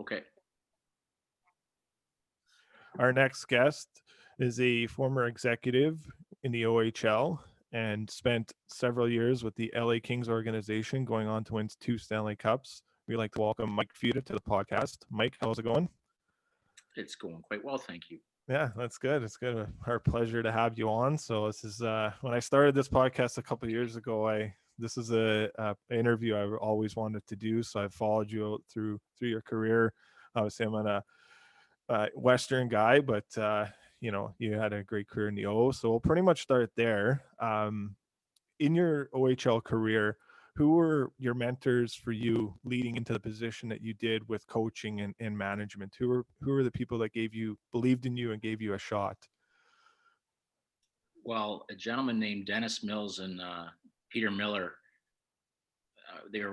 Okay. Our next guest is a former executive in the OHL and spent several years with the LA Kings organization, going on to win 2 Stanley Cups. We'd like to welcome Mike Futa to the podcast. Mike, how's it going? It's going quite well, thank you. Yeah, that's good. It's good. Our pleasure to have you on. So this is when I started this podcast a couple of years ago. This is a interview I always wanted to do. So I followed you through your career. Obviously, I'm a Western guy, but you had a great career in the O. So we'll pretty much start there. In your OHL career, who were your mentors for you leading into the position that you did with coaching and management? Who were the people that believed in you and gave you a shot? Well, a gentleman named Dennis Mills and Peter Miller,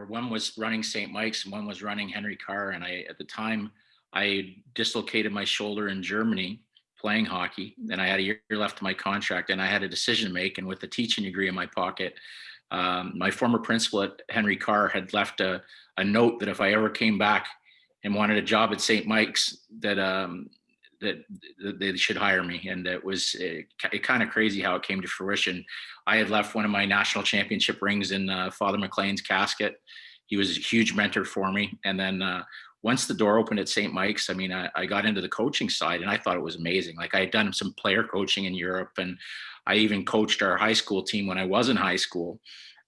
one was running St. Mike's and one was running Henry Carr. And at the time, I dislocated my shoulder in Germany playing hockey, and I had a year left of my contract, and I had a decision to make. And with a teaching degree in my pocket, my former principal at Henry Carr had left a note that if I ever came back and wanted a job at St. Mike's, that they should hire me. And it was kind of crazy how it came to fruition. I had left one of my national championship rings in Father McLean's casket. He was a huge mentor for me. And then once the door opened at St. Mike's, I got into the coaching side, and I thought it was amazing. Like, I had done some player coaching in Europe, and I even coached our high school team when I was in high school.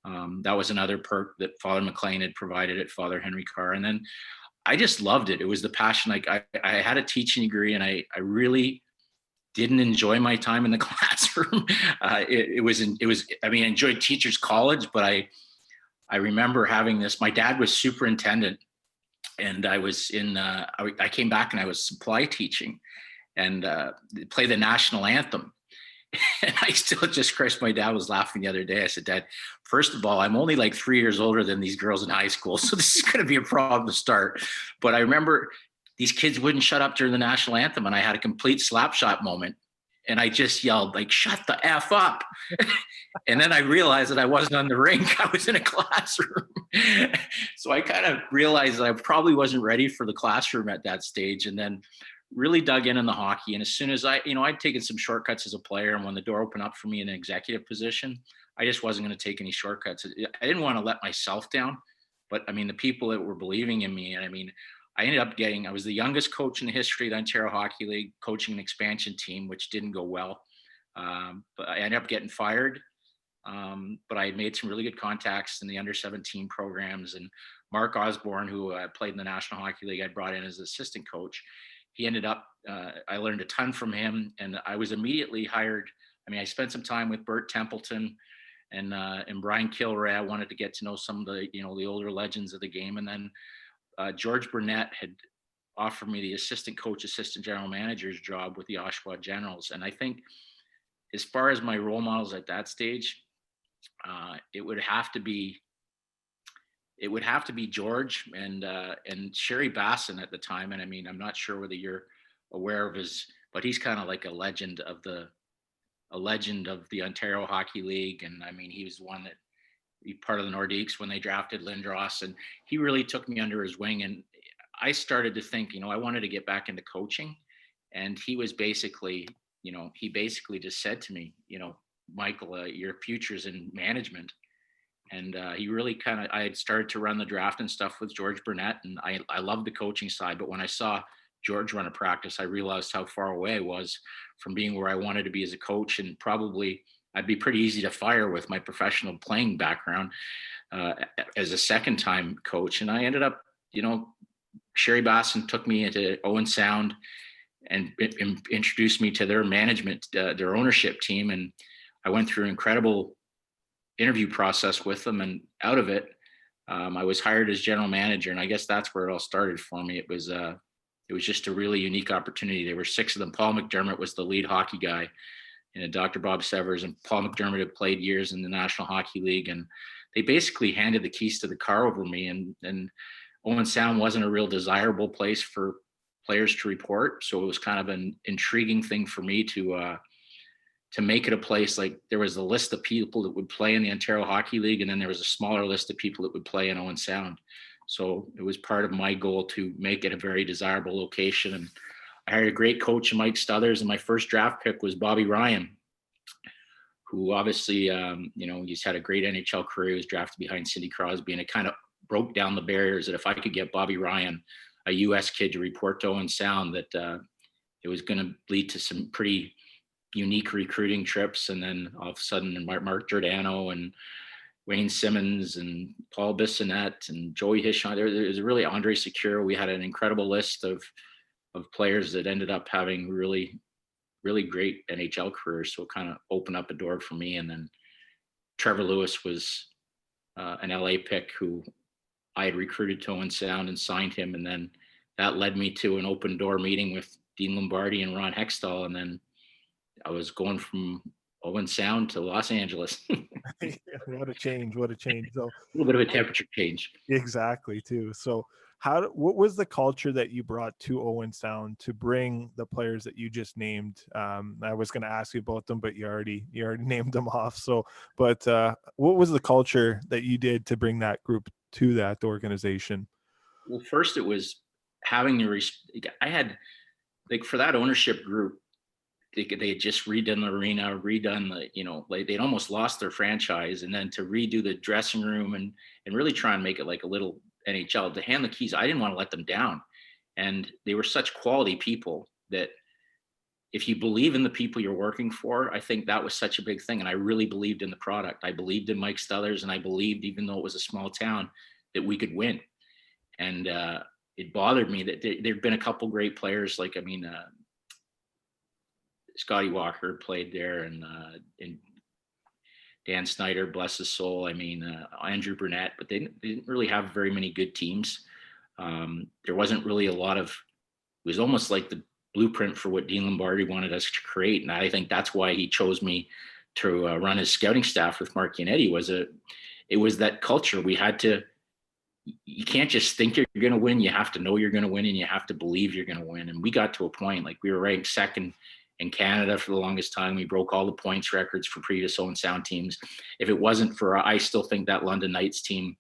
That was another perk that Father McLean had provided at Father Henry Carr. And then I just loved it. It was the passion. Like, I had a teaching degree, and I really didn't enjoy my time in the classroom. I enjoyed teachers college, but I remember having this. My dad was superintendent, and I was I came back and I was supply teaching and play the national anthem. And I still just crushed. My dad was laughing the other day. I said, Dad, first of all, I'm only like 3 years older than these girls in high school, so this is going to be a problem to start. But I remember these kids wouldn't shut up during the national anthem, and I had a complete slapshot moment. And I just yelled, like, shut the F up. And then I realized that I wasn't on the rink. I was in a classroom. So I kind of realized that I probably wasn't ready for the classroom at that stage. And then really dug in the hockey. And as soon as I'd taken some shortcuts as a player, and when the door opened up for me in an executive position, I just wasn't going to take any shortcuts. I didn't want to let myself down, but the people that were believing in me, and I ended up I was the youngest coach in the history of the Ontario Hockey League, coaching an expansion team, which didn't go well. But I ended up getting fired. But I had made some really good contacts in the under 17 programs, and Mark Osborne, who played in the National Hockey League, I brought in as assistant coach. He ended up, I learned a ton from him, and I was immediately hired. I spent some time with Bert Templeton and Brian Kilray. I wanted to get to know some of the, the older legends of the game. And then George Burnett had offered me the assistant general manager's job with the Oshawa Generals. And I think as far as my role models at that stage, it would have to be George and Sherry Basson at the time. And I'm not sure whether you're aware of but he's kind of like a legend of the Ontario Hockey League. And he was one that be part of the Nordiques when they drafted Lindros, and he really took me under his wing. And I started to think, I wanted to get back into coaching. And he was basically, he basically just said to me, Michael, your future's in management. And he really I had started to run the draft and stuff with George Burnett, and I loved the coaching side. But when I saw George run a practice, I realized how far away I was from being where I wanted to be as a coach. And probably I'd be pretty easy to fire with my professional playing background as a second time coach. And I ended up, Sherry Basson took me into Owen Sound and introduced me to their management, their ownership team. And I went through an incredible interview process with them, and out of it, I was hired as general manager. And I guess that's where it all started for me. It was just a really unique opportunity. There were 6 of them. Paul McDermott was the lead hockey guy, and Dr. Bob Severs, and Paul McDermott had played years in the National Hockey League. And they basically handed the keys to the car over me. And Owen Sound wasn't a real desirable place for players to report. So it was kind of an intriguing thing for me to make it a place. Like, there was a list of people that would play in the Ontario Hockey League, and then there was a smaller list of people that would play in Owen Sound. So it was part of my goal to make it a very desirable location. And I hired a great coach, Mike Stuthers, and my first draft pick was Bobby Ryan, who obviously, he's had a great NHL career. He was drafted behind Sidney Crosby, and it kind of broke down the barriers that if I could get Bobby Ryan, a U.S. kid, to report to Owen Sound, that it was going to lead to some pretty unique recruiting trips. And then all of a sudden, Mark Giordano and Wayne Simmons and Paul Bissonnette and Joey Hishon, there was really Andre Secure. We had an incredible list of players that ended up having really, really great NHL careers. So it kind of opened up a door for me. And then Trevor Lewis was an LA pick who I had recruited to Owen Sound and signed him. And then that led me to an open door meeting with Dean Lombardi and Ron Hextall. And then I was going from Owen Sound to Los Angeles. What a change. So a little bit of a temperature change. Exactly, too. So what was the culture that you brought to Owen Sound to bring the players that you just named? I was going to ask you about them, but you already named them off. So, but what was the culture that you did to bring that group to that organization? Well, first it was having I had, like, for that ownership group, they had just redone the arena, they'd almost lost their franchise, and then to redo the dressing room and really try and make it like a little NHL, to hand the keys, I didn't want to let them down. And they were such quality people that if you believe in the people you're working for, I think that was such a big thing. And I really believed in the product. I believed in Mike Stuthers, and I believed, even though it was a small town, that we could win. And it bothered me that there'd been a couple great players, Scotty Walker played there, and Dan Snyder, bless his soul. Andrew Burnett, but they didn't really have very many good teams. There wasn't really a lot of, it was almost like the blueprint for what Dean Lombardi wanted us to create. And I think that's why he chose me to run his scouting staff with Mark Yannetti. It was that culture. You can't just think you're going to win. You have to know you're going to win, and you have to believe you're going to win. And we got to a point, like, we were ranked second in Canada for the longest time. We broke all the points records for previous Owen Sound teams. If it wasn't for, I still think that London Knights team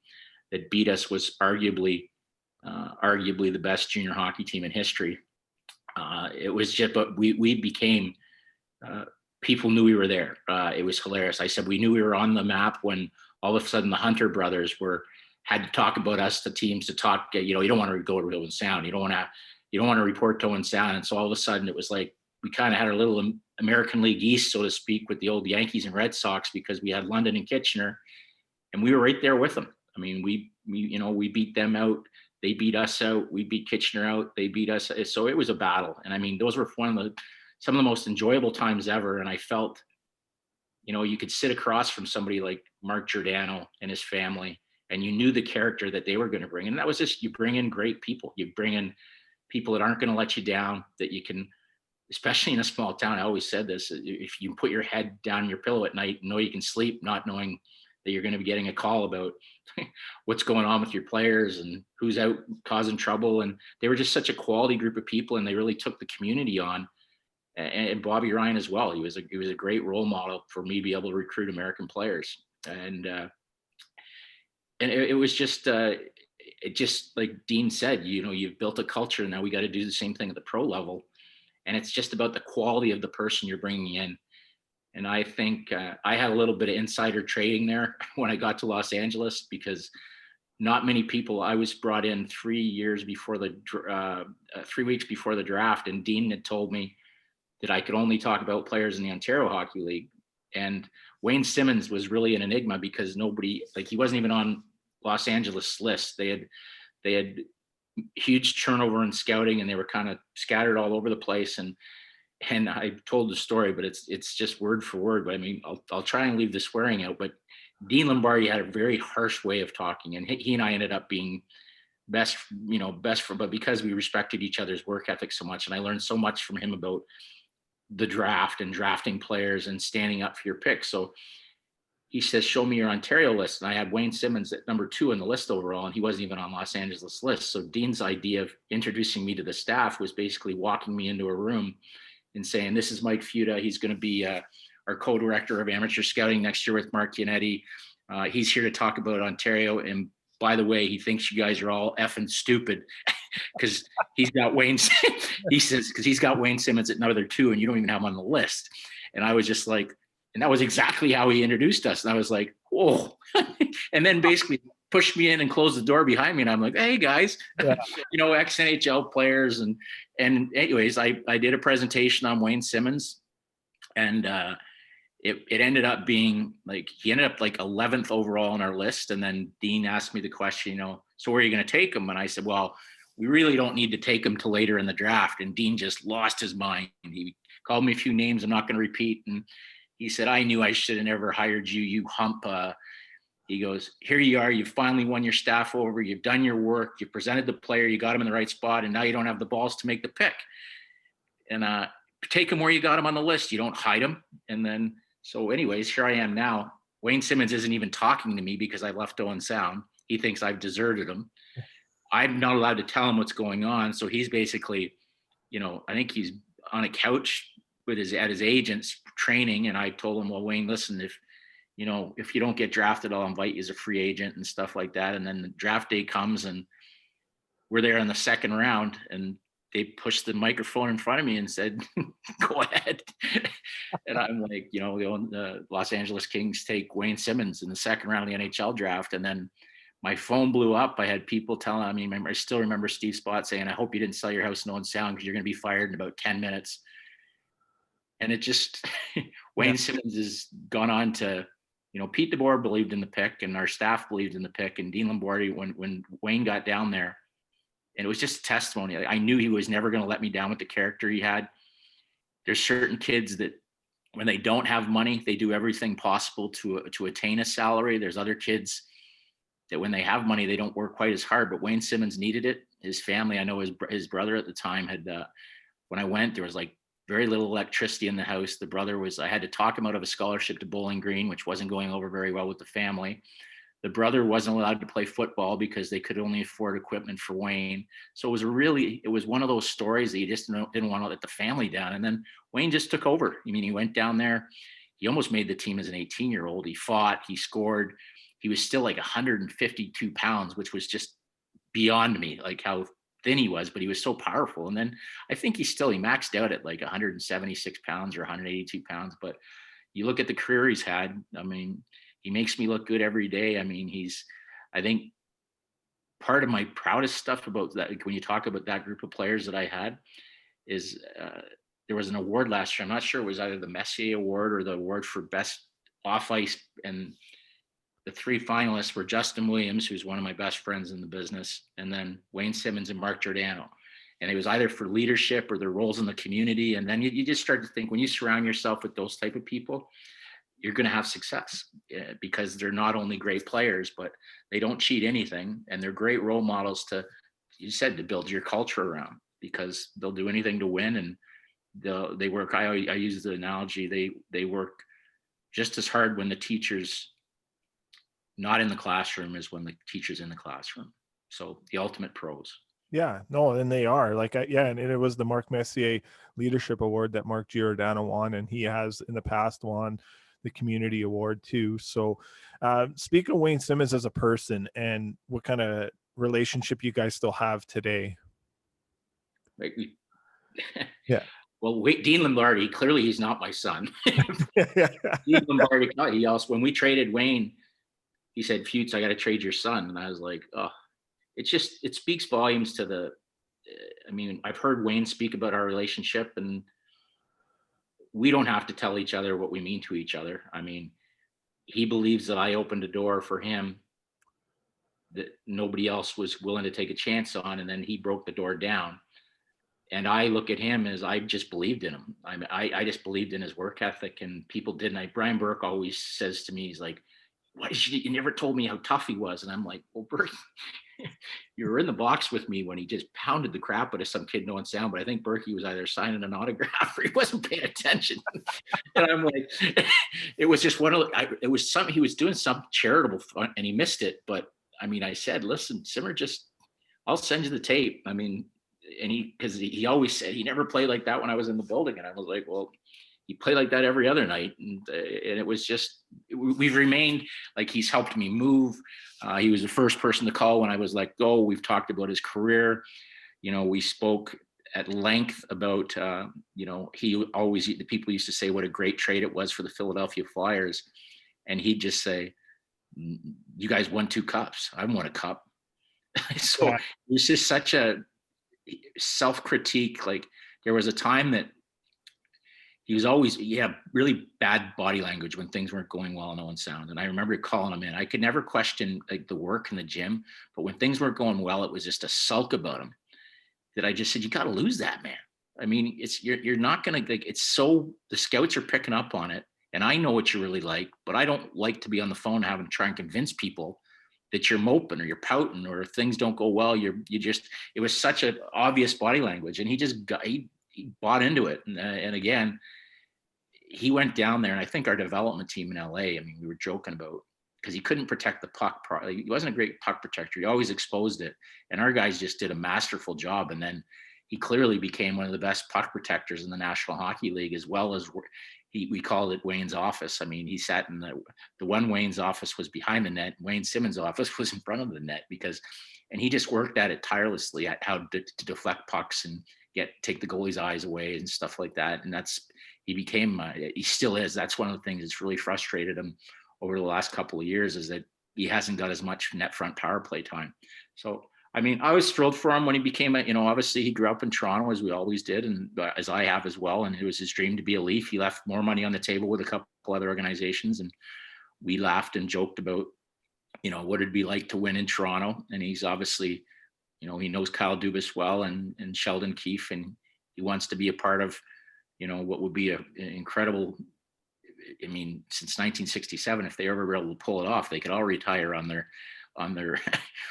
that beat us was arguably the best junior hockey team in history. It was just, but we became, people knew we were there. It was hilarious. I said, we knew we were on the map when all of a sudden the Hunter brothers had to talk about us to teams to talk. You don't want to go to Owen Sound. You don't want to report to Owen Sound. And so all of a sudden it was like, we kind of had our little American League East, so to speak, with the old Yankees and Red Sox, because we had London and Kitchener, and we were right there with them. I mean, we beat them out. They beat us out. We beat Kitchener out. They beat us. So it was a battle. And I mean, those were some of the most enjoyable times ever. And I felt, you could sit across from somebody like Mark Giordano and his family, and you knew the character that they were going to bring. And that was just, you bring in great people. You bring in people that aren't going to let you down, that you can, especially in a small town. I always said this: if you put your head down your pillow at night, know you can sleep, not knowing that you're going to be getting a call about what's going on with your players and who's out causing trouble. And they were just such a quality group of people, and they really took the community on. And Bobby Ryan as well. He was a great role model for me to be able to recruit American players. And it was just, it just, like Dean said, you've built a culture. Now we got to do the same thing at the pro level. And it's just about the quality of the person you're bringing in. And I think I had a little bit of insider trading there when I got to Los Angeles, because not many people, I was brought in 3 weeks before the draft. And Dean had told me that I could only talk about players in the Ontario Hockey League. And Wayne Simmons was really an enigma, because he wasn't even on Los Angeles list. They had huge turnover in scouting, and they were kind of scattered all over the place. And I told the story, but it's just word for word. But I mean, I'll try and leave the swearing out. But Dean Lombardi had a very harsh way of talking, and he and I ended up being best for, but because we respected each other's work ethic so much, and I learned so much from him about the draft and drafting players and standing up for your picks. So he says, show me your Ontario list. And I had Wayne Simmons at number 2 on the list overall, and he wasn't even on Los Angeles list. So Dean's idea of introducing me to the staff was basically walking me into a room and saying, this is Mike Futa. He's going to be our co-director of amateur scouting next year with Mark Yannetti. He's here to talk about Ontario. And by the way, he thinks you guys are all effing stupid because he's got Wayne. He says because he's got Wayne Simmons at number 2, and you don't even have him on the list. And I was just like, and that was exactly how he introduced us. And I was like, whoa. And then basically pushed me in and closed the door behind me. And I'm like, hey guys, Yeah. ex NHL players. And anyways, I did a presentation on Wayne Simmons, and it ended up being like, he ended up like 11th overall on our list. And then Dean asked me the question, so where are you going to take him? And I said, well, we really don't need to take him till later in the draft. And Dean just lost his mind. He called me a few names I'm not going to repeat. And he said, I knew I should have never hired you, you hump. He goes, here you are. You've finally won your staff over. You've done your work. You presented the player. You got him in the right spot. And now you don't have the balls to make the pick. And take him where you got him on the list. You don't hide him. And then, so anyways, here I am now. Wayne Simmons isn't even talking to me because I left Owen Sound. He thinks I've deserted him. I'm not allowed to tell him what's going on. So he's basically, I think he's on a couch with at his agent's training. And I told him, well, Wayne, listen, if you don't get drafted, I'll invite you as a free agent and stuff like that. And then the draft day comes and we're there in the second round, and they pushed the microphone in front of me and said, go ahead. And I'm like, the Los Angeles Kings take Wayne Simmons in the second round of the NHL draft. And then my phone blew up. I had people telling me, I still remember Steve Spott saying, I hope you didn't sell your house in Owen Sound because you're going to be fired in about 10 minutes. And it just, Wayne Simmons has gone on to, Pete DeBoer believed in the pick, and our staff believed in the pick, and Dean Lombardi, when Wayne got down there, and it was just a testimony. I knew he was never going to let me down with the character he had. There's certain kids that when they don't have money, they do everything possible to attain a salary. There's other kids that when they have money, they don't work quite as hard, but Wayne Simmons needed it. His family, I know his brother at the time had, when I went, there was like very little electricity in the house. The brother I had to talk him out of a scholarship to Bowling Green, which wasn't going over very well with the family. The brother wasn't allowed to play football because they could only afford equipment for Wayne. So it was one of those stories that you just didn't want to let the family down. And then Wayne just took over. He went down there. He almost made the team as an 18-year-old. He fought, he scored. He was still like 152 pounds, which was just beyond me, like how thin he was, but he was so powerful. And then I think he maxed out at like 176 pounds or 182 pounds. But you look at the career he's had, he makes me look good every day. I think part of my proudest stuff about that, like when you talk about that group of players that I had, is there was an award last year. I'm not sure it was either the Messier Award or the award for best off ice. And the 3 finalists were Justin Williams, who's one of my best friends in the business, and then Wayne Simmons and Mark Giordano. And it was either for leadership or their roles in the community. And then you just start to think, when you surround yourself with those type of people, you're going to have success, because they're not only great players, but they don't cheat anything. And they're great role models to build your culture around, because they'll do anything to win. And they work. I use the analogy, they work just as hard when the teacher's not in the classroom as when the teacher's in the classroom. So the ultimate pros. Yeah, no, and they are and it was the Mark Messier Leadership Award that Mark Giordano won, and he has in the past won the Community Award too. So speak of Wayne Simmons as a person and what kind of relationship you guys still have today. Like, yeah. Well, Dean Lombardi, clearly he's not my son. Dean Lombardi, he also, when we traded Wayne, he said, Futa, I got to trade your son. And I was like, oh, it speaks volumes to I've heard Wayne speak about our relationship, and we don't have to tell each other what we mean to each other. He believes that I opened a door for him that nobody else was willing to take a chance on. And then he broke the door down. And I look at him as I just believed in him. I just believed in his work ethic, and people didn't. Brian Burke always says to me, he's like, why you never told me how tough he was? And I'm like, well, Burke, you were in the box with me when he just pounded the crap out of some kid knowing sound. But I think Berkey was either signing an autograph or he wasn't paying attention. And I'm like, it was just it was something, he was doing some charitable fun and he missed it. But I said, listen, Simmer, I'll send you the tape. And because he always said he never played like that when I was in the building. And I was like, well, he played like that every other night. And it was just, we've remained, like, he's helped me move. He was the first person to call when I was let go. We've talked about his career. We spoke at length about, the people used to say what a great trade it was for the Philadelphia Flyers. And he'd just say, you guys won 2 cups. I won a cup. So Yeah. it was just such a self-critique. Like, there was a time that he had really bad body language when things weren't going well in Owen Sound. And I remember calling him in. I could never question, like, the work in the gym, but when things weren't going well, it was just a sulk about him that I just said, you got to lose that, man. I mean, you're not going to, like, the scouts are picking up on it. And I know what you're really like, but I don't like to be on the phone having to try and convince people that you're moping or you're pouting or if things don't go well, it was such an obvious body language. And he bought into it. And again, he went down there, and I think our development team in LA, I mean, we were joking about, because he couldn't protect the puck. He wasn't a great puck protector. He always exposed it. And our guys just did a masterful job. And then he clearly became one of the best puck protectors in the National Hockey League, as well as we called it Wayne's office. I mean, he sat in the one Wayne's office was behind the net. Wayne Simmons' office was in front of the net and he just worked at it tirelessly at how to deflect pucks and take the goalie's eyes away and stuff like that. And he still is. That's one of the things that's really frustrated him over the last couple of years, is that he hasn't got as much net front power play time. So, I mean, I was thrilled for him when he became obviously he grew up in Toronto, as we always did, and as I have as well. And it was his dream to be a Leaf. He left more money on the table with a couple other organizations, and we laughed and joked about, what it'd be like to win in Toronto. And he's obviously, he knows Kyle Dubas well and Sheldon Keefe, and he wants to be a part of, what would be an incredible, I mean, since 1967, if they ever were able to pull it off, they could all retire on their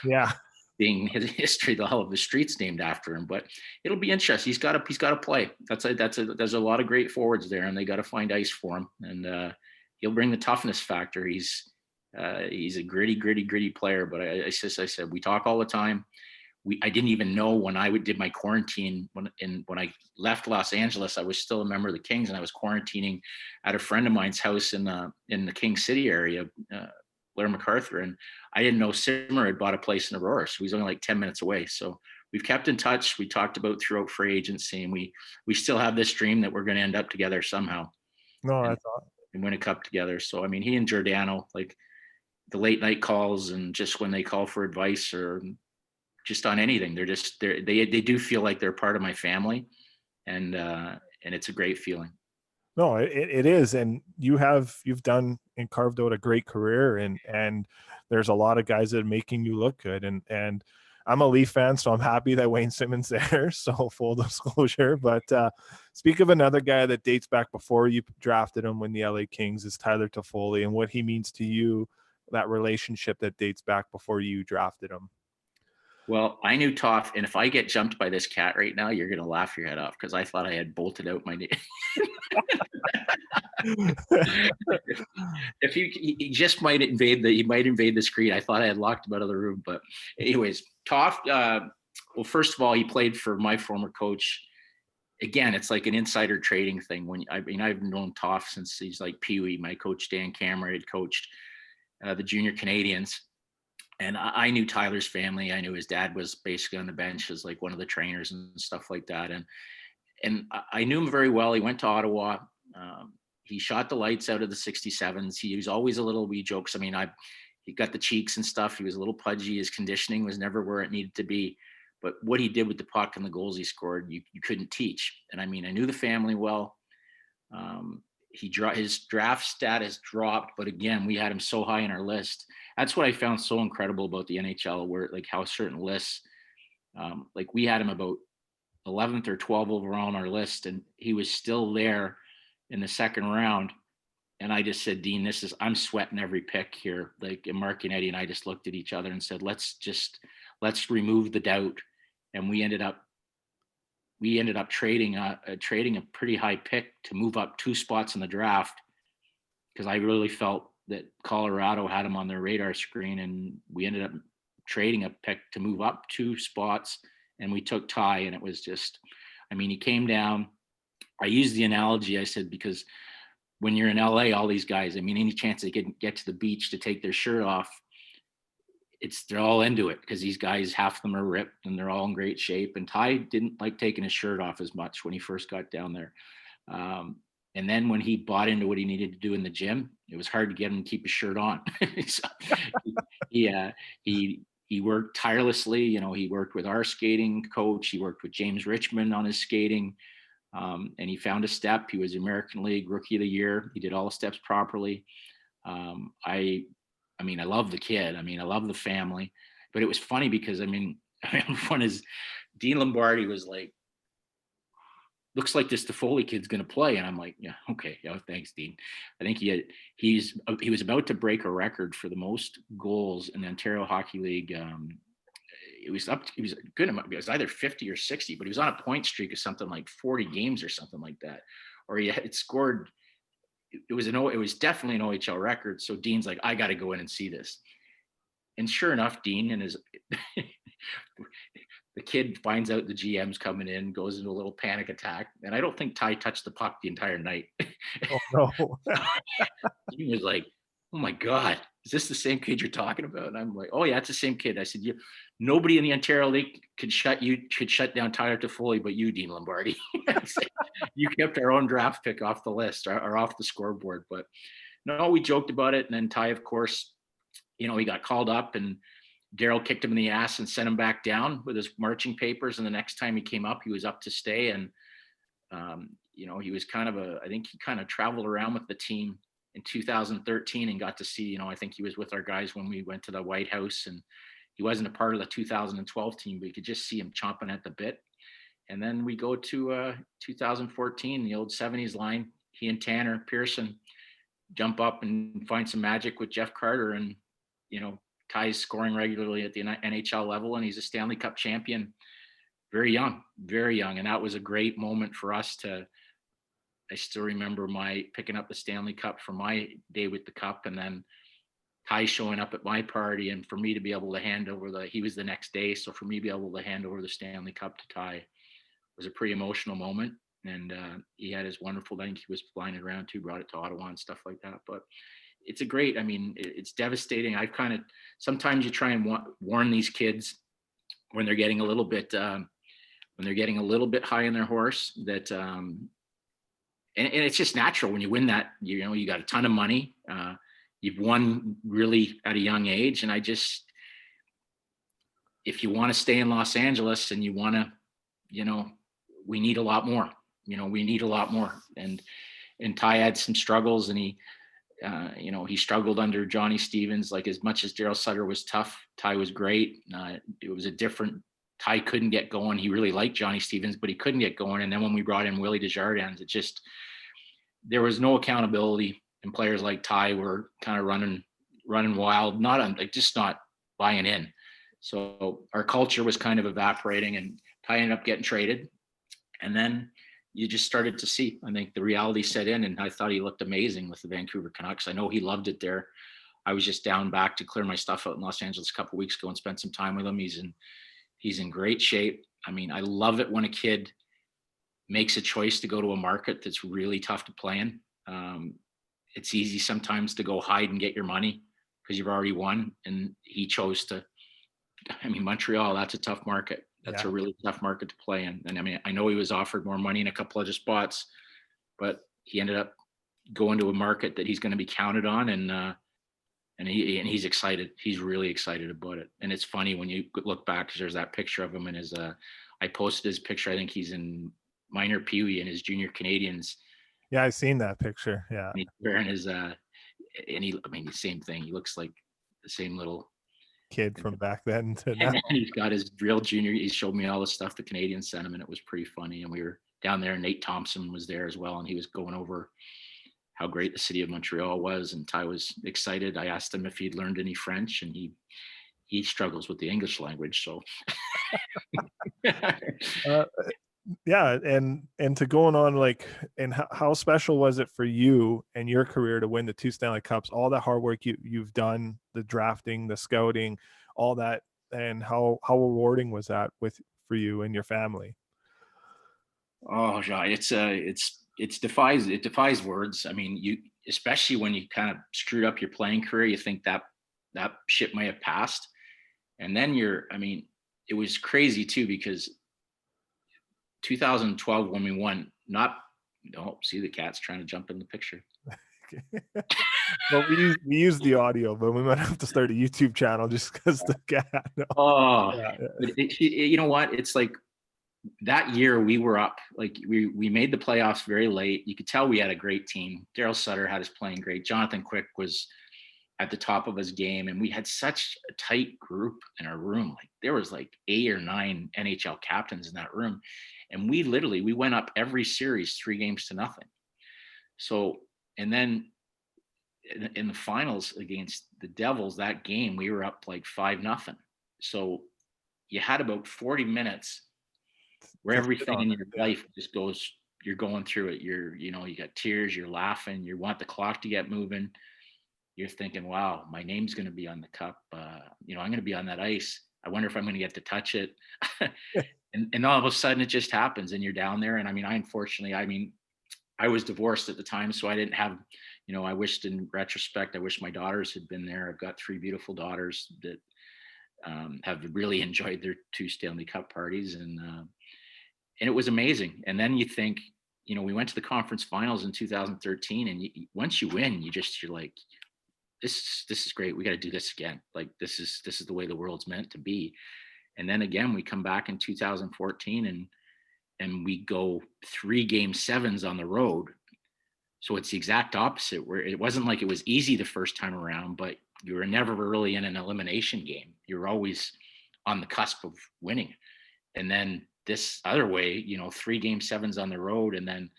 Yeah. being his history, the Hell of the Streets named after him. But it'll be interesting. He's got to play. There's a lot of great forwards there, and they got to find ice for him. And he'll bring the toughness factor. He's a gritty player. But I said, we talk all the time. I didn't even know when I did my quarantine when I left Los Angeles, I was still a member of the Kings, and I was quarantining at a friend of mine's house in the King City area, Blair MacArthur, and I didn't know Simmer had bought a place in Aurora, so he's only like 10 minutes away. So we've kept in touch. We talked about throughout free agency, and we still have this dream that we're going to end up together somehow. No, that's awesome. And win a cup together. So I mean, he and Giordano, like the late night calls, and just when they call for advice or just on anything, they do feel like they're part of my family, and it's a great feeling. No, it is. And you've done and carved out a great career, and there's a lot of guys that are making you look good. And I'm a Leaf fan, so I'm happy that Wayne Simmons there. So full disclosure. But speak of another guy that dates back before you drafted him when the LA Kings is Tyler Toffoli, and what he means to you, that relationship that dates back before you drafted him. Well, I knew Toff, and if I get jumped by this cat right now, you're going to laugh your head off, because I thought I had bolted out my name. If he just might invade the screen. I thought I had locked him out of the room. But anyways, Toff, well, first of all, he played for my former coach. Again, it's like an insider trading thing. I've known Toff since he's like Pee Wee. My coach, Dan Cameron, had coached the junior Canadians. And I knew Tyler's family. I knew his dad was basically on the bench as like one of the trainers and stuff like that. And I knew him very well. He went to Ottawa. He shot the lights out of the 67s. He was always a little wee jokes. I mean, he got the cheeks and stuff. He was a little pudgy. His conditioning was never where it needed to be. But what he did with the puck and the goals he scored, you couldn't teach. And I mean, I knew the family well. His draft status dropped, but again, we had him so high in our list. That's what I found so incredible about the NHL, where like how certain lists, like we had him about 11th or 12th overall on our list, and he was still there in the second round. And I just said, Dean, I'm sweating every pick here. Like, and Mark and Eddie and I just looked at each other and said, let's remove the doubt. And we ended up trading a pretty high pick to move up 2 spots in the draft, because I really felt that Colorado had him on their radar screen, and we ended up trading a pick to move up 2 spots, and we took Ty. And it was just, I mean, he came down. I used the analogy. I said, because when you're in LA, all these guys, I mean, any chance they can get to the beach to take their shirt off, they're all into it, because these guys, half of them are ripped and they're all in great shape. And Ty didn't like taking his shirt off as much when he first got down there. And then when he bought into what he needed to do in the gym, it was hard to get him to keep his shirt on. So he worked tirelessly. You know, he worked with our skating coach. He worked with James Richmond on his skating. And he found a step. He was American League Rookie of the Year. He did all the steps properly. I mean, I love the kid. I mean, I love the family. But it was funny because, I mean, one is Dean Lombardi was like, looks like this Toffoli kid's going to play. And I'm like, yeah, okay. Yeah, thanks, Dean. I think he was about to break a record for the most goals in the Ontario Hockey League. It was good. It was either 50 or 60, but he was on a point streak of something like 40 games or something like that. Or he had scored. It was definitely an OHL record. So Dean's like, I got to go in and see this. And sure enough, Dean and his the kid finds out the GM's coming in, goes into a little panic attack. And I don't think Ty touched the puck the entire night. Oh no. He was like, oh my God, is this the same kid you're talking about? And I'm like, oh yeah, it's the same kid. I said, nobody in the Ontario League could shut down Tyler Toffoli, but you, Dean Lombardi. You kept our own draft pick off the list or off the scoreboard. But no, we joked about it. And then Ty, of course, you know, he got called up and Daryl kicked him in the ass and sent him back down with his marching papers. And the next time he came up, he was up to stay. And, you know, he was I think he kind of traveled around with the team in 2013 and got to see, you know, I think he was with our guys when we went to the White House, and he wasn't a part of the 2012 team, but you could just see him chomping at the bit. And then we go to 2014, the old 70s line. He and Tanner Pearson jump up and find some magic with Jeff Carter, and, you know, Ty's scoring regularly at the NHL level, and he's a Stanley Cup champion very young. And that was a great moment for us I still remember my picking up the Stanley Cup for my day with the cup, and then Ty showing up at my party, and for me to be able to hand over he was the next day. So for me to be able to hand over the Stanley Cup to Ty was a pretty emotional moment. And he had his wonderful, I think he was flying it around too, brought it to Ottawa and stuff like that. But it's it's devastating. I've kind of, sometimes you try and warn these kids when they're getting a little bit high on their horse that, and it's just natural when you win that, you know, you got a ton of money. You've won really at a young age. And if you want to stay in Los Angeles and you want to, you know, we need a lot more, And Ty had some struggles, and he struggled under Johnny Stevens. Like, as much as Daryl Sutter was tough, Ty was great. It was Ty couldn't get going. He really liked Johnny Stevens, but he couldn't get going. And then when we brought in Willie Desjardins, there was no accountability, and players like Ty were kind of running wild, just not buying in. So our culture was kind of evaporating, and Ty ended up getting traded. And then you just started to see, I think, the reality set in, and I thought he looked amazing with the Vancouver Canucks. I know he loved it there. I was just down back to clear my stuff out in Los Angeles a couple of weeks ago and spent some time with him. He's in great shape. I mean, I love it when a kid makes a choice to go to a market that's really tough to play in. It's easy sometimes to go hide and get your money because you've already won. And he chose to, Montreal, that's a tough market. That's a really tough market to play in. And I know he was offered more money in a couple other spots, but he ended up going to a market that he's going to be counted on. And he's excited. He's really excited about it. And it's funny when you look back, because there's that picture of him in his, I posted his picture. I think he's in minor Pee Wee in his junior Canadians. Yeah, I've seen that picture. Yeah. And he's wearing his, the same thing. He looks like the same little kid from back then to now. And he's got his real junior. He showed me all the stuff the Canadians sent him, and it was pretty funny. And we were down there, and Nate Thompson was there as well, and he was going over how great the city of Montreal was, and Ty was excited. I asked him if he'd learned any French, and he struggles with the English language. So yeah. And to going on, like, and how special was it for you and your career to win the 2 Stanley Cups, all that hard work you've done, the drafting, the scouting, all that, and how rewarding was that for you and your family? Oh, Jean, it defies words. I mean, especially when you kind of screwed up your playing career, you think that ship may have passed, and then I mean, it was crazy too because 2012 when we won, not oh, see the cat's trying to jump in the picture. Well, we use the audio, but we might have to start a YouTube channel just because the cat. No. Oh, Yeah, but you know what? It's like that year we were up, like we made the playoffs very late. You could tell we had a great team. Daryl Sutter had us playing great. Jonathan Quick was at the top of his game, and we had such a tight group in our room. Like there was like 8 or 9 NHL captains in that room, and we went up every series 3-0. So, and then in the finals against the Devils, that game we were up like 5-0. So you had about 40 minutes where just sit everything on in it. your Yeah. life just goes, you're going through it. You got tears, you're laughing, you want the clock to get moving. You're thinking, wow, my name's going to be on the cup. I'm going to be on that ice. I wonder if I'm going to get to touch it. and all of a sudden it just happens and you're down there. And I mean, I was divorced at the time, so I didn't have, I wished in retrospect, I wish my daughters had been there. I've got 3 beautiful daughters that have really enjoyed their 2 Stanley Cup parties. And it was amazing. And then you think, we went to the conference finals in 2013, and once you win, you're like, this is great. We got to do this again. Like this is the way the world's meant to be. And then again, we come back in 2014 and we go 3 game sevens on the road. So it's the exact opposite, where it wasn't like it was easy the first time around, but you were never really in an elimination game. You're always on the cusp of winning. And then this other way, 3 game sevens on the road, and then,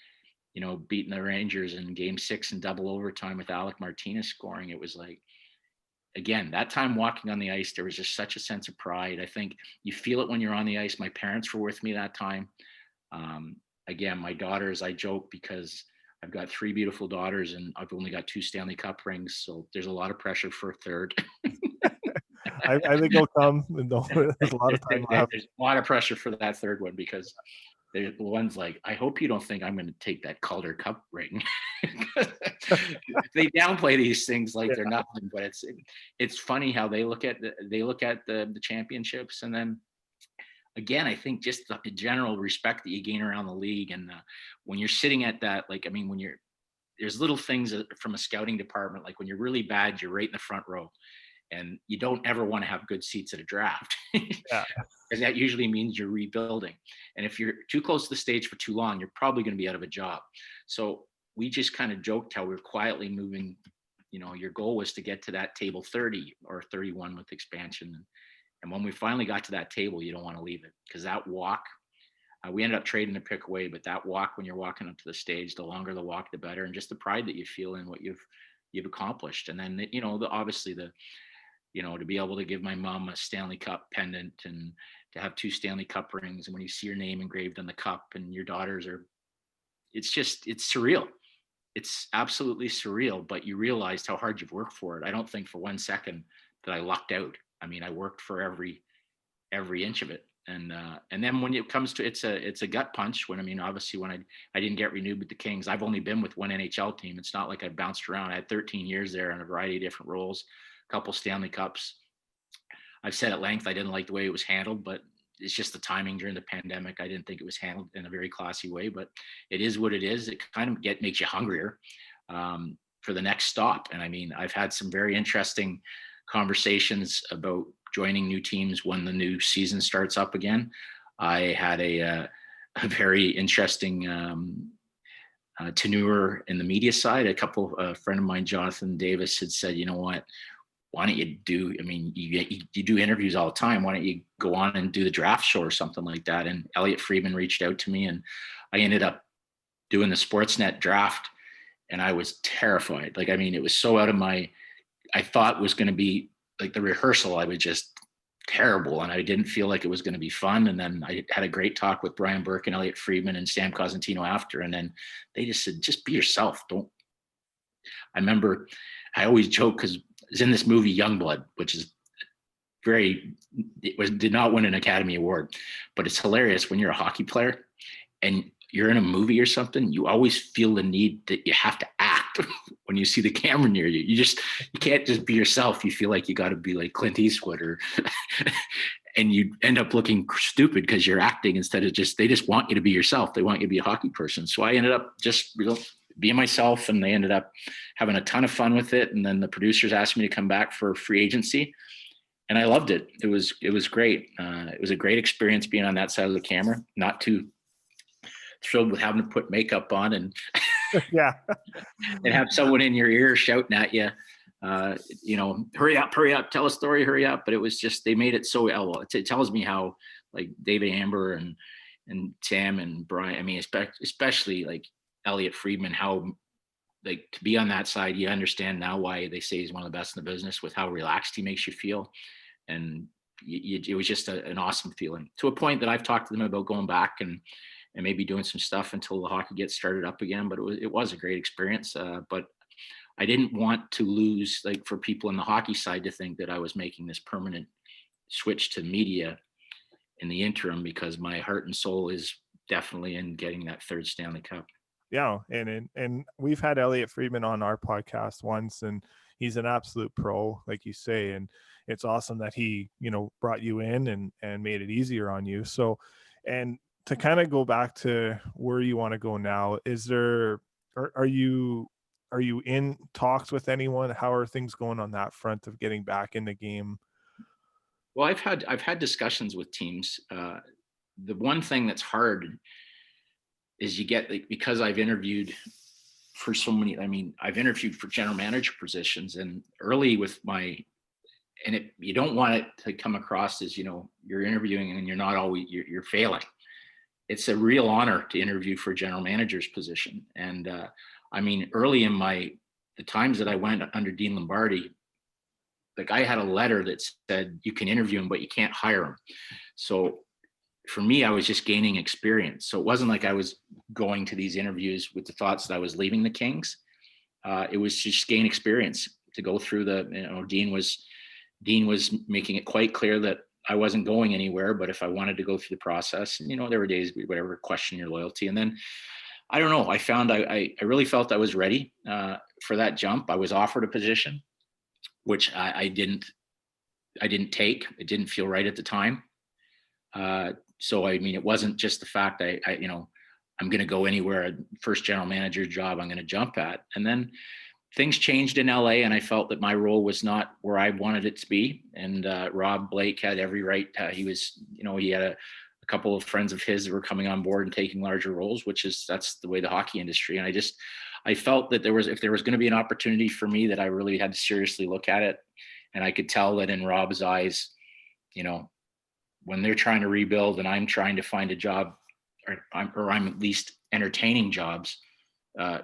beating the Rangers in game 6 in double overtime with Alec Martinez scoring. It was like, again, that time walking on the ice, there was just such a sense of pride. I think you feel it when you're on the ice. My parents were with me that time. Again, my daughters, I joke because I've got 3 beautiful daughters and I've only got 2 Stanley Cup rings. So there's a lot of pressure for a third. I think it'll come. There's a lot of time left. There's a lot of pressure for that third one because the one's like, I hope you don't think I'm going to take that Calder Cup ring. They downplay these things like they're nothing, but it's funny how they look at the championships. And then again, I think just the general respect that you gain around the league. And when you're sitting at that, like, I mean, there's little things from a scouting department, like when you're really bad, you're right in the front row. And you don't ever want to have good seats at a draft. Yeah. Because that usually means you're rebuilding. And if you're too close to the stage for too long, you're probably going to be out of a job. So we just kind of joked how we're quietly moving. Your goal was to get to that table 30 or 31 with expansion. And when we finally got to that table, you don't want to leave it, because that walk, we ended up trading the pick away, but that walk, when you're walking up to the stage, the longer the walk, the better. And just the pride that you feel in what you've accomplished. And then, obviously to be able to give my mom a Stanley Cup pendant and to have 2 Stanley Cup rings. And when you see your name engraved on the cup and your daughters it's surreal. It's absolutely surreal, but you realized how hard you've worked for it. I don't think for one second that I lucked out. I mean, I worked for every inch of it. And then when it comes to, it's a gut punch obviously when I didn't get renewed with the Kings. I've only been with one NHL team. It's not like I bounced around. I had 13 years there in a variety of different roles, a couple Stanley Cups. I've said at length, I didn't like the way it was handled, but it's just the timing during the pandemic. I didn't think it was handled in a very classy way, but it is what it is. It kind of makes you hungrier for the next stop. And I mean, I've had some very interesting conversations about joining new teams when the new season starts up again. I had a very interesting tenure in the media side. A friend of mine, Jonathan Davis, had said, you know what, why don't you do, you do interviews all the time. Why don't you go on and do the draft show or something like that? And Elliot Friedman reached out to me, and I ended up doing the Sportsnet draft. And I was terrified. Like, it was so out of I thought was going to be like the rehearsal. I was just terrible. And I didn't feel like it was going to be fun. And then I had a great talk with Brian Burke and Elliot Friedman and Sam Cosentino after. And then they just said, just be yourself. I remember I always joke because it's in this movie Youngblood, which is did not win an Academy Award, but it's hilarious when you're a hockey player and you're in a movie or something, you always feel the need that you have to act when you see the camera near you. You can't just be yourself. You feel like you got to be like Clint Eastwood or, and you end up looking stupid because you're acting instead of they just want you to be yourself. They want you to be a hockey person. So I ended up just being myself, and they ended up having a ton of fun with it. And then the producers asked me to come back for free agency, and I loved it. It was great. It was a great experience being on that side of the camera. Not too thrilled with having to put makeup on and Yeah. and have someone in your ear shouting at you, hurry up, tell a story, hurry up. But it was just, they made it so well. It tells me how like David Amber and Sam and Brian, I mean, especially like Elliot Friedman, how like to be on that side, you understand now why they say he's one of the best in the business, with how relaxed he makes you feel. And it was just an awesome feeling, to a point that I've talked to them about going back and maybe doing some stuff until the hockey gets started up again. But it was a great experience. But I didn't want to lose, like, for people in the hockey side to think that I was making this permanent switch to media in the interim, because my heart and soul is definitely in getting that third Stanley Cup. Yeah, and we've had Elliot Friedman on our podcast once, and he's an absolute pro, like you say, and it's awesome that he, brought you in and made it easier on you. So, and to kind of go back to where you want to go now, are you in talks with anyone? How are things going on that front of getting back in the game? Well, I've had discussions with teams. The one thing that's hard is you get, like, because I've interviewed for so many, I mean, I've interviewed for general manager positions, and early with you don't want it to come across as, you're interviewing and you're not always, you're failing. It's a real honor to interview for a general manager's position. And I mean, early in the times that I went under Dean Lombardi, like, I had a letter that said you can interview him, but you can't hire him. So for me, I was just gaining experience. So it wasn't like I was going to these interviews with the thoughts that I was leaving the Kings. It was just gain experience to go through Dean was making it quite clear that I wasn't going anywhere, but if I wanted to go through the process, and, there were days, whatever, question your loyalty. And then, I don't know, I found I really felt I was ready for that jump. I was offered a position, which I didn't take. It didn't feel right at the time. So, I mean, it wasn't just the fact I'm going to go anywhere, first general manager job I'm going to jump at. And then things changed in LA, and I felt that my role was not where I wanted it to be. And Rob Blake had every right. He was, he had a couple of friends of his that were coming on board and taking larger roles, that's the way the hockey industry. And I felt that if there was going to be an opportunity for me, that I really had to seriously look at it. And I could tell that in Rob's eyes, when they're trying to rebuild and I'm trying to find a job, or I'm at least entertaining jobs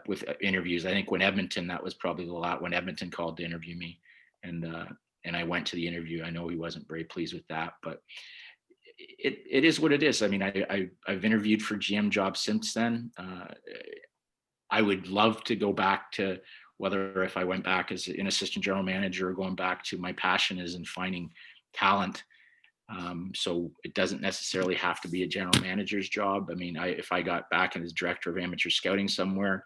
with interviews. I think when Edmonton, that was probably the lot when Edmonton called to interview me, and I went to the interview. I know he wasn't very pleased with that, but it is what it is. I mean, I've interviewed for GM jobs since then. I would love to go back to, whether if I went back as an assistant general manager or going back to my passion is in finding talent. So it doesn't necessarily have to be a general manager's job. I mean, if I got back as director of amateur scouting somewhere,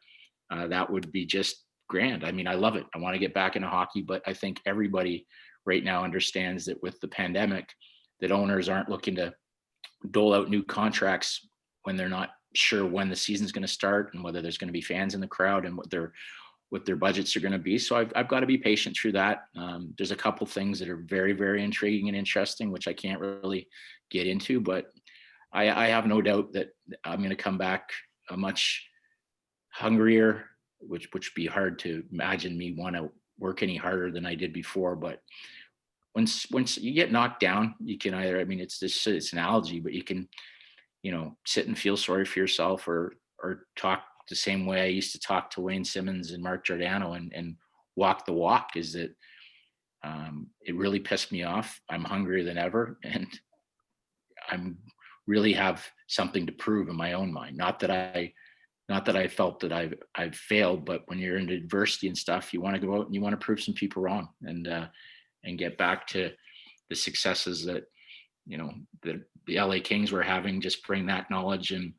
that would be just grand. I mean, I love it. I want to get back into hockey, but I think everybody right now understands that with the pandemic, that owners aren't looking to dole out new contracts when they're not sure when the season's going to start and whether there's going to be fans in the crowd and what their budgets are going to be. So I've got to be patient through that. There's a couple things that are very, very intriguing and interesting, which I can't really get into, but I have no doubt that I'm going to come back a much hungrier, which would be hard to imagine me want to work any harder than I did before. But once you get knocked down, you can either, I mean, it's an analogy, but you can, sit and feel sorry for yourself or talk the same way I used to talk to Wayne Simmons and Mark Giordano and walk the walk. Is that it really pissed me off. I'm hungrier than ever, and I'm really have something to prove in my own mind. Not that I felt that I've failed, but when you're in adversity and stuff, you want to go out and you want to prove some people wrong and get back to the successes that the LA Kings were having. Just bring that knowledge and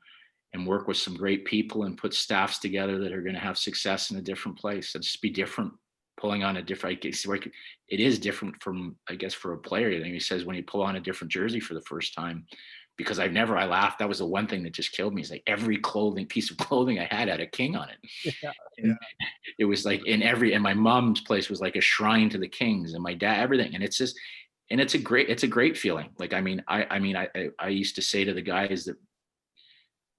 and work with some great people and put staffs together that are going to have success in a different place. And just be different, pulling on a different, I guess, like, it is different from, I guess, for a player. I think he says when you pull on a different jersey for the first time, because I laughed. That was the one thing that just killed me. It's like every piece of clothing I had a king on it. Yeah. And it was like and my mom's place was like a shrine to the kings, and my dad, everything. And it's just, and it's a great feeling. Like, I used to say to the guys that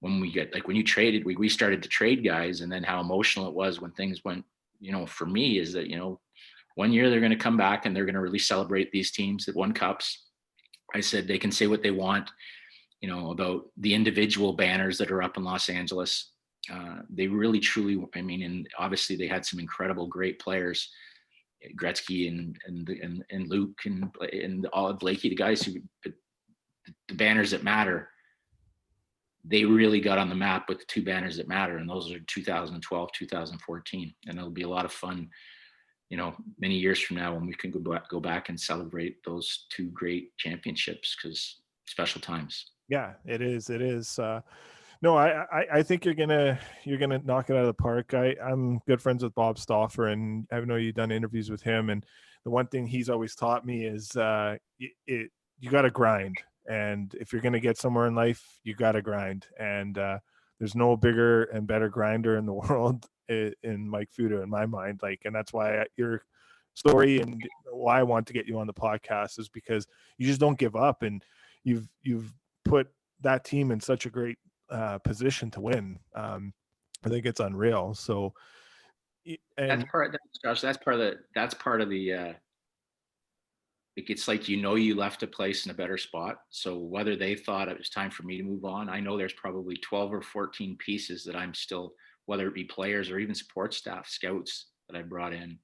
when you traded, we started to trade guys, and then how emotional it was when things went, for me, is that, 1 year they're going to come back and they're going to really celebrate these teams that won cups. I said, they can say what they want, about the individual banners that are up in Los Angeles. They really, truly, and obviously they had some incredible, great players, Gretzky and Luke and all of Blakey, the guys who, the banners that matter, they really got on the map with the two banners that matter. And those are 2012, 2014. And it'll be a lot of fun, many years from now, when we can go back and celebrate those two great championships, because special times. Yeah, it is. No, I think you're gonna knock it out of the park. I'm good friends with Bob Stauffer, and I know you've done interviews with him. And the one thing he's always taught me is you got to grind. And if you're gonna get somewhere in life, you got to grind. And there's no bigger and better grinder in the world in Mike Futa, in my mind. And that's why your story and why I want to get you on the podcast is because you just don't give up, and you've put that team in such a great position to win. I think it's unreal. So, and that's part of the it's like, you left a place in a better spot. So whether they thought it was time for me to move on, I know there's probably 12 or 14 pieces that I'm still, whether it be players or even support staff, scouts that I brought in,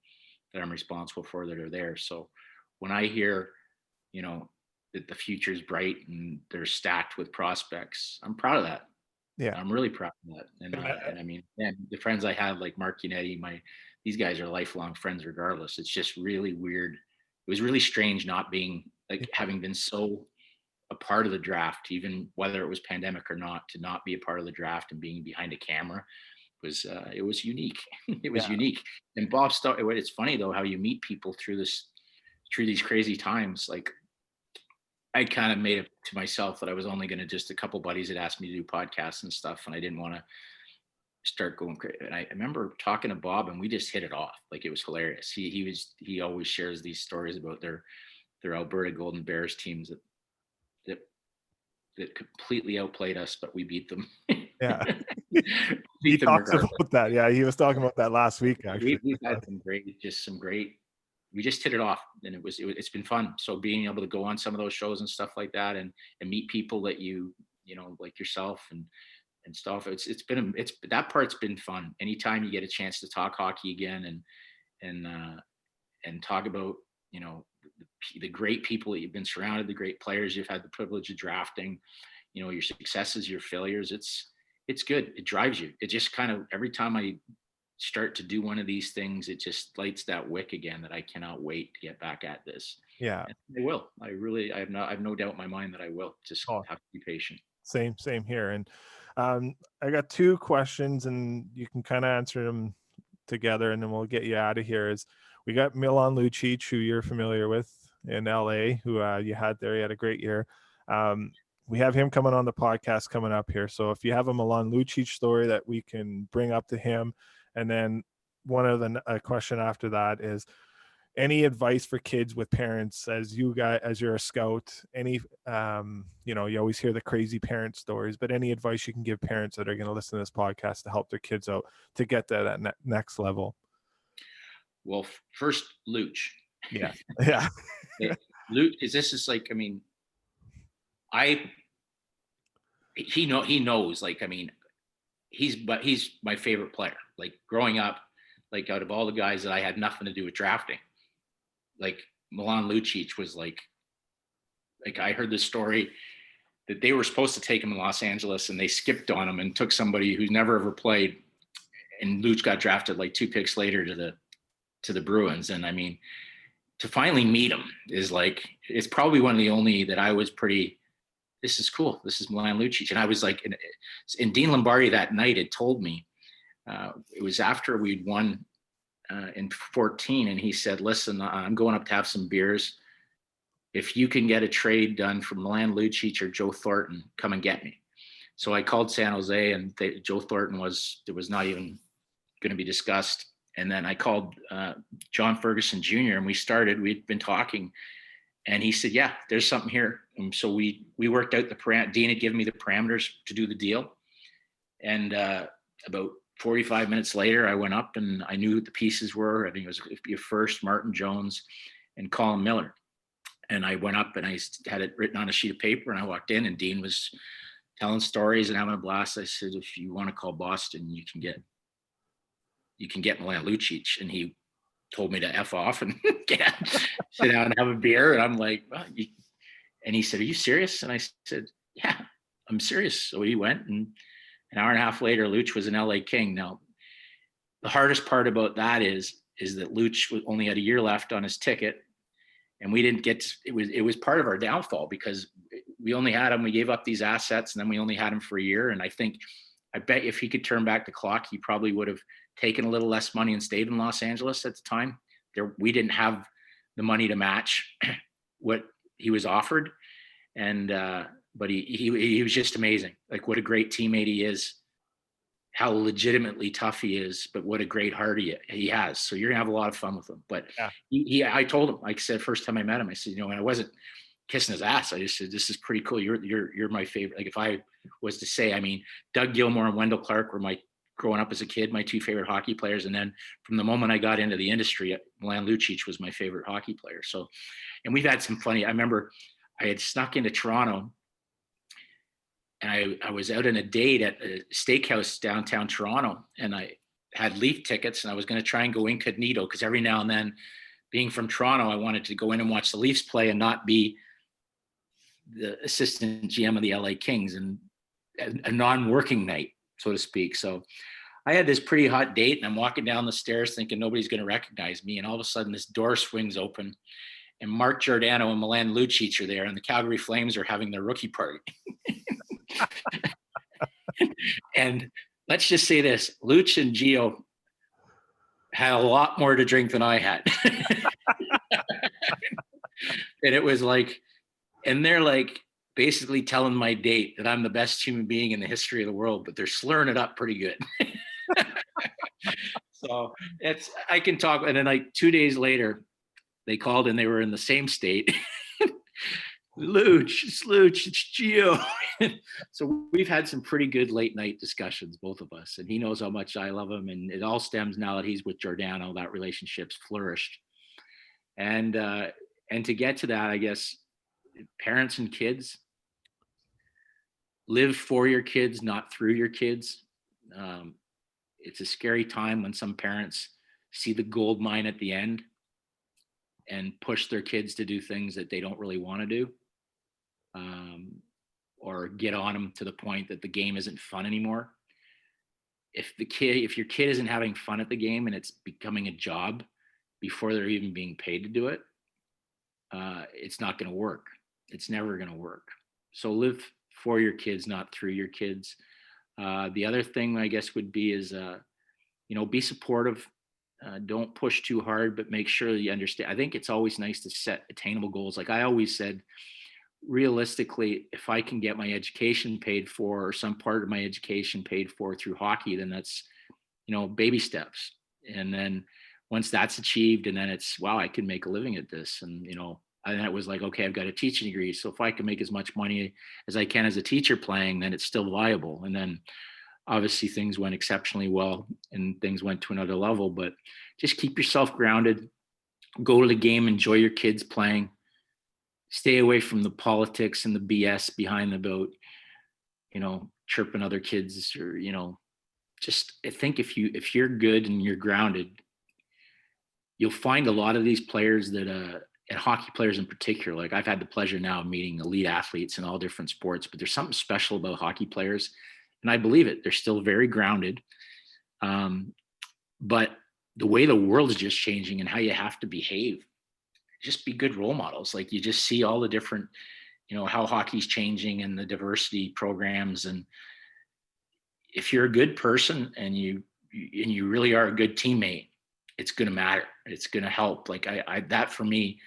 that I'm responsible for, that are there. So when I hear, that the future is bright and they're stacked with prospects, I'm proud of that. Yeah, I'm really proud of that. And the friends I have, like Mark Unetti, these guys are lifelong friends regardless. It's just really weird. It was really strange not being, having been so a part of the draft, even whether it was pandemic or not, to not be a part of the draft and being behind a camera was, it was unique. It was unique. And Bob Stauffer, it's funny though, how you meet people through these crazy times. Like, I kind of made it to myself that I was only going to, just a couple buddies had asked me to do podcasts and stuff, and I didn't want to start going crazy. And I remember talking to Bob, and we just hit it off. Like, it was hilarious. He always shares these stories about their Alberta Golden Bears teams that completely outplayed us, but we beat them. Yeah. He talks about that. Yeah, he was talking about that last week, actually. We've had we just hit it off, and it's been fun. So being able to go on some of those shows and stuff like that, and meet people that like yourself and stuff, that part's been fun. Anytime you get a chance to talk hockey again and talk about, the great people that you've been surrounded, the great players you've had the privilege of drafting, your successes, your failures, it's good. It drives you. It just kind of, every time I start to do one of these things, it just lights that wick again, that I cannot wait to get back at this. Yeah, and I will. I have no doubt in my mind that I will. Just have to be patient. Same here. And I got two questions, and you can kind of answer them together, and then we'll get you out of here. Is we got Milan Lucic, who you're familiar with in LA, who you had there. He had a great year. We have him coming on the podcast coming up here. So if you have a Milan Lucic story that we can bring up to him, and then a question after that is, any advice for kids with parents, as you're a scout, any, you always hear the crazy parent stories, but any advice you can give parents that are going to listen to this podcast to help their kids out to get to that next level? Well, first, Luch. Yeah. Luch, he knows, he's my favorite player. Like, growing up, out of all the guys that I had nothing to do with drafting, Milan Lucic was I heard this story that they were supposed to take him in Los Angeles, and they skipped on him and took somebody who's never ever played, and Luch got drafted 2 picks later to the Bruins. And to finally meet him is it's probably one of the only that I was pretty this is cool. This is Milan Lucic. And I was like, and Dean Lombardi that night had told me, it was after we'd won in 14. And he said, listen, I'm going up to have some beers. If you can get a trade done for Milan Lucic or Joe Thornton, come and get me. So I called San Jose, and Joe Thornton was not even going to be discussed. And then I called John Ferguson Jr. and we'd been talking, and he said, yeah, there's something here. And so we worked out Dean had given me the parameters to do the deal. And about 45 minutes later, I went up and I knew what the pieces were. I think it was first Martin Jones and Colin Miller. And I went up and I had it written on a sheet of paper, and I walked in, and Dean was telling stories and having a blast. I said, if you want to call Boston, you can get Milan Lucic. And he told me to F off and sit down and have a beer. And I'm like, well, and he said, are you serious? And I said, yeah, I'm serious. So he went, and an hour and a half later, Luch was an LA King. Now, the hardest part about that is that Luch only had a year left on his ticket. And we didn't get to, it was part of our downfall, because we only had him, we gave up these assets, and then we only had him for a year. And I bet if he could turn back the clock, he probably would have taken a little less money and stayed in Los Angeles at the time. We didn't have the money to match what he was offered. And, but he was just amazing. Like, what a great teammate he is, how legitimately tough he is, but what a great heart he has. So you're gonna have a lot of fun with him. But I told him, like I said, first time I met him, I said, and I wasn't kissing his ass. I just said, this is pretty cool. You're my favorite. Like, if I was to say, I mean, Doug Gilmour and Wendell Clark were growing up as a kid, my two favorite hockey players. And then from the moment I got into the industry, Milan Lucic was my favorite hockey player. So, and we've had some funny, I remember I had snuck into Toronto, and I was out on a date at a steakhouse downtown Toronto, and I had Leaf tickets, and I was going to try and go incognito, because every now and then, being from Toronto, I wanted to go in and watch the Leafs play and not be the assistant GM of the LA Kings, and a non-working night, so to speak. So I had this pretty hot date, and I'm walking down the stairs thinking nobody's going to recognize me. And all of a sudden this door swings open, and Mark Giordano and Milan Lucic are there, and the Calgary Flames are having their rookie party. And let's just say this, Luch and Gio had a lot more to drink than I had. And it was like, and they're like basically telling my date that I'm the best human being in the history of the world, but they're slurring it up pretty good. So I can talk. And then like 2 days later, they called and they were in the same state. Luch, it's Gio. So we've had some pretty good late night discussions, both of us, and he knows how much I love him. And it all stems now that he's with Giordano, that relationship's flourished. And to get to that, I guess, parents and kids, live for your kids, not through your kids. It's a scary time when some parents see the gold mine at the end and push their kids to do things that they don't really want to do, or get on them to the point that the game isn't fun anymore. If your kid isn't having fun at the game and it's becoming a job before they're even being paid to do it, it's not going to work. It's never going to work. So live for your kids, not through your kids. The other thing I guess would be is, be supportive. Don't push too hard, but make sure that you understand. I think it's always nice to set attainable goals. Like I always said, realistically, if I can get my education paid for, or some part of my education paid for through hockey, then that's, baby steps. And then once that's achieved, and then it's, wow, I can make a living at this. And, and then it was like, okay, I've got a teaching degree. So if I can make as much money as I can as a teacher playing, then it's still viable. And then obviously things went exceptionally well and things went to another level, but just keep yourself grounded, go to the game, enjoy your kids playing, stay away from the politics and the BS behind the boat, chirping other kids, or, just I think if you're good and you're grounded, you'll find a lot of these players that, and hockey players in particular, like I've had the pleasure now of meeting elite athletes in all different sports, but there's something special about hockey players. And I believe it. They're still very grounded. But the way the world is just changing and how you have to behave, just be good role models. Like you just see all the different how hockey's changing and the diversity programs. And if you're a good person and you really are a good teammate, it's going to matter. It's going to help. Like that for me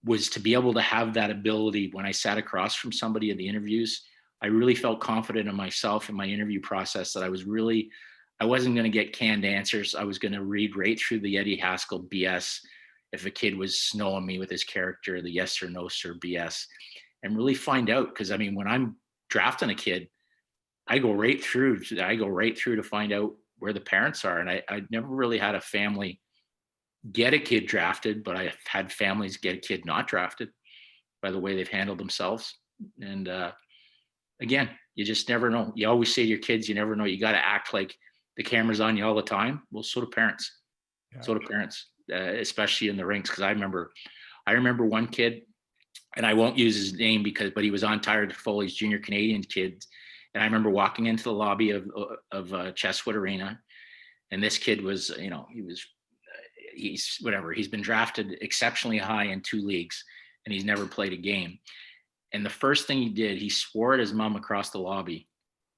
was to be able to have that ability when I sat across from somebody in the interviews. I really felt confident in myself in my interview process that I wasn't going to get canned answers. I was going to read right through the Eddie Haskell BS. If a kid was snowing me with his character, the yes or no sir BS, and really find out. Because I mean, when I'm drafting a kid, I go right through to find out where the parents are. And I never really had a family get a kid drafted, but I've had families get a kid not drafted by the way they've handled themselves. And again, you just never know. You always say to your kids, you never know. You got to act like the camera's on you all the time. Well, so do parents. Yeah. So do parents, especially in the rinks. Because I remember one kid, and I won't use his name but he was on Toffoli's junior Canadian kids. And I remember walking into the lobby of Chesswood Arena, and this kid was, he's been drafted exceptionally high in 2 leagues, and he's never played a game. And the first thing he did, he swore at his mom across the lobby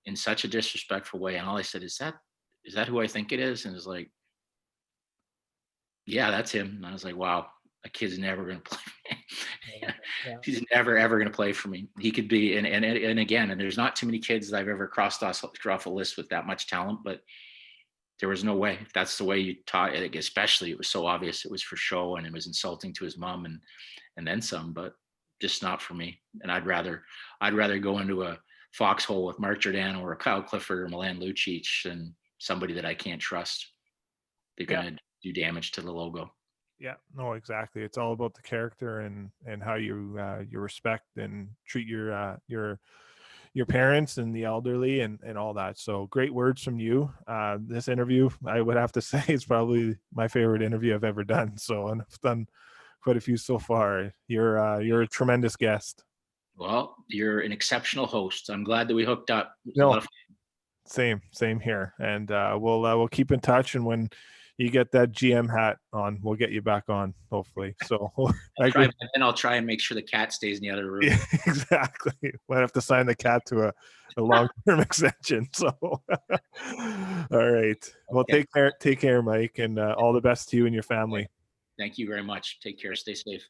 in such a disrespectful way. And all I said, is that who I think it is? And it's like, yeah, that's him. And I was like, wow, a kid's never going to play. Yeah. He's never, ever going to play for me. He could be, and again, and there's not too many kids that I've ever crossed off a list with that much talent, but there was no way. If that's the way you taught it, especially, it was so obvious it was for show, and it was insulting to his mom and then some, but just not for me. And I'd rather go into a foxhole with Mark Giordano or a Kyle Clifford or Milan Lucic than somebody that I can't trust. They're going to do damage to the logo. Yeah, no, exactly. It's all about the character and how you respect and treat your parents and the elderly and all that. So great words from you. This interview, I would have to say, is probably my favorite interview I've ever done. So, and I've done quite a few so far. You're a tremendous guest. Well, you're an exceptional host. I'm glad that we hooked up. No, same here. And we'll keep in touch, and when you get that GM hat on, we'll get you back on, hopefully. So I'll try and make sure the cat stays in the other room. Yeah, exactly. Might have to sign the cat to a long-term extension. So, all right. Well, take care, Mike, and all the best to you and your family. Thank you very much. Take care. Stay safe.